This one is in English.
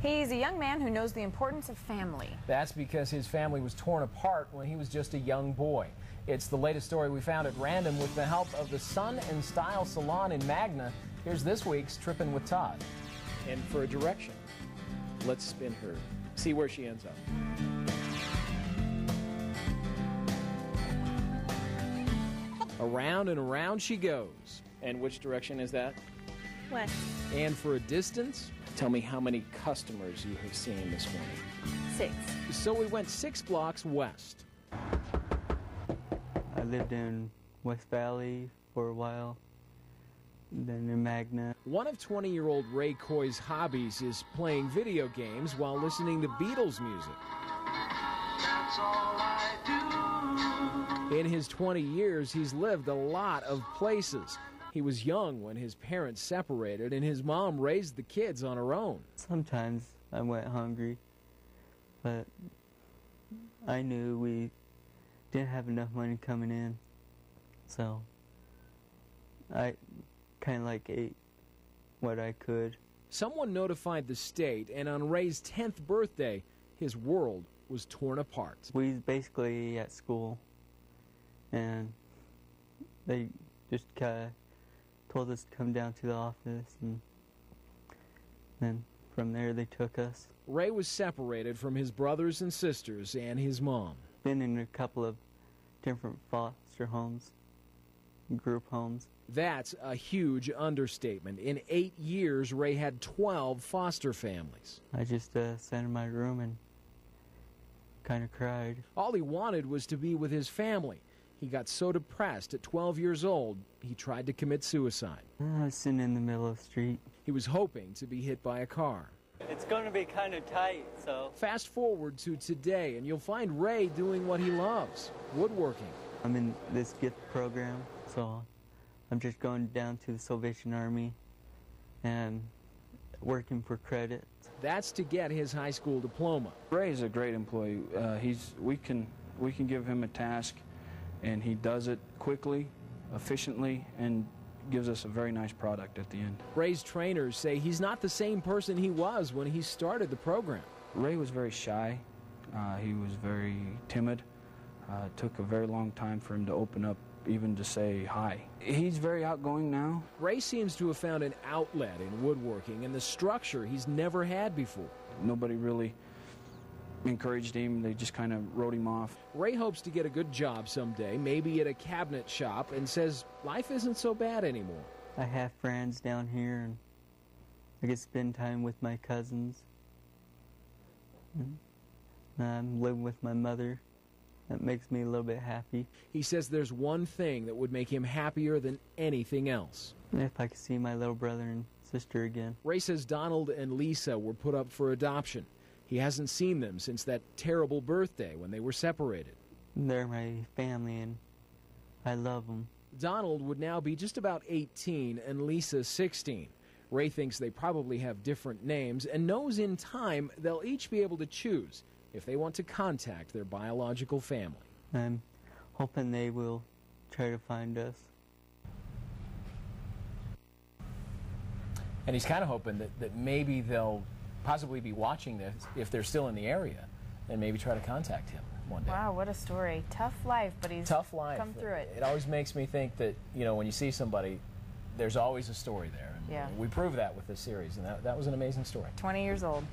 He's a young man who knows the importance of family. That's because his family was torn apart when he was just a young boy. It's the latest story we found at random with the help of the Sun and Style Salon in Magna. Here's this week's Trippin' with Todd. And for a direction, let's spin her. See where she ends up. Around and around she goes. And which direction is that? West. And for a distance, tell me how many customers you have seen this morning. 6. So we went 6 blocks west. I lived in West Valley for a while, then in Magna. One of 20-year-old Ray Coy's hobbies is playing video games while listening to Beatles music. That's all I do. In his 20 years, he's lived a lot of places. He was young when his parents separated, and his mom raised the kids on her own. Sometimes I went hungry, but I knew we didn't have enough money coming in, so I kind of like ate what I could. Someone notified the state, and on Ray's 10th birthday, his world was torn apart. We was basically at school, and they just kind of told us to come down to the office, and then from there they took us. Ray was separated from his brothers and sisters and his mom. Been in a couple of different foster homes, group homes. That's a huge understatement. In 8 years, Ray had 12 foster families. I just sat in my room and kind of cried. All he wanted was to be with his family. He got so depressed at 12 years old, he tried to commit suicide. I was sitting in the middle of the street. He was hoping to be hit by a car. It's going to be kind of tight, so... Fast forward to today, and you'll find Ray doing what he loves, woodworking. I'm in this gift program, so I'm just going down to the Salvation Army and working for credit. That's to get his high school diploma. Ray's a great employee. We can give him a task, and he does it quickly, efficiently, and gives us a very nice product at the end. Ray's trainers say he's not the same person he was when he started the program. Ray was very shy. He was very timid. It took a very long time for him to open up, even to say hi. He's very outgoing now. Ray seems to have found an outlet in woodworking and the structure he's never had before. Nobody really encouraged him. They just kind of wrote him off. Ray hopes to get a good job someday, maybe at a cabinet shop, and says life isn't so bad anymore. I have friends down here, and I get to spend time with my cousins. And I'm living with my mother. That makes me a little bit happy. He says there's one thing that would make him happier than anything else. If I could see my little brother and sister again. Ray says Donald and Lisa were put up for adoption. He hasn't seen them since that terrible birthday when they were separated. They're my family, and I love them. Donald would now be just about 18 and Lisa 16. Ray thinks they probably have different names and knows in time they'll each be able to choose if they want to contact their biological family. I'm hoping they will try to find us. And he's kind of hoping that maybe they'll possibly be watching this if they're still in the area and maybe try to contact him one day. Wow, what a story. Tough life, but he's tough life. Come through it. It always makes me think that, you know, when you see somebody, there's always a story there. And yeah. we prove that with this series, and that was an amazing story. 20 years old.